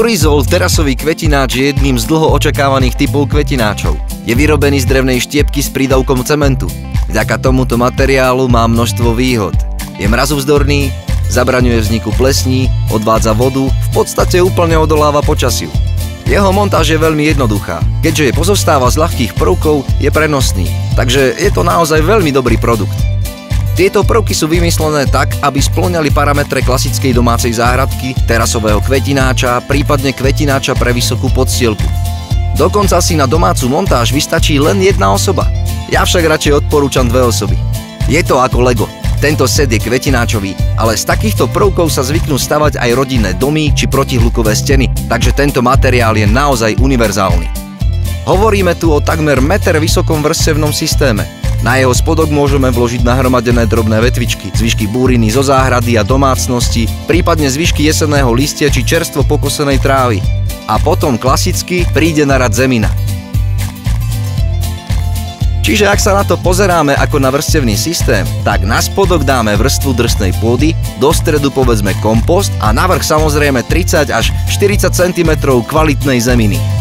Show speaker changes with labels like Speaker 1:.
Speaker 1: Durizol terasový kvetináč je jedným z dlho očakávaných typov kvetináčov. Je vyrobený z drevnej štiepky s prídavkom cementu. Vďaka tomuto materiálu má množstvo výhod. Je mrazovzdorný, zabraňuje vzniku plesní, odvádza vodu, v podstate úplne odoláva počasiu. Jeho montáž je veľmi jednoduchá. Keďže pozostáva z ľahkých prvkov, je prenosný, takže je to naozaj veľmi dobrý produkt. Tieto prvky sú vymyslené tak, aby spĺňali parametre klasickej domácej záhradky, terasového kvetináča, prípadne kvetináča pre vysokú podstielku. Dokonca si na domácu montáž vystačí len jedna osoba. Ja však radšej odporúčam 2 osoby. Je to ako Lego. Tento set je kvetináčový, ale z takýchto prvkov sa zvyknú stavať aj rodinné domy či protihlukové steny, takže tento materiál je naozaj univerzálny. Hovoríme tu o takmer meter vysokom vrstevnom systéme. Na jeho spodok môžeme vložiť nahromadené drobné vetvičky, zvyšky búriny zo záhrady a domácnosti, prípadne zvyšky jesenného listia či čerstvo pokosenej trávy. A potom klasicky príde na rad zemina. Čiže ak sa na to pozeráme ako na vrstevný systém, tak na spodok dáme vrstvu drsnej pôdy, do stredu povedzme kompost a navrch samozrejme 30 až 40 cm kvalitnej zeminy.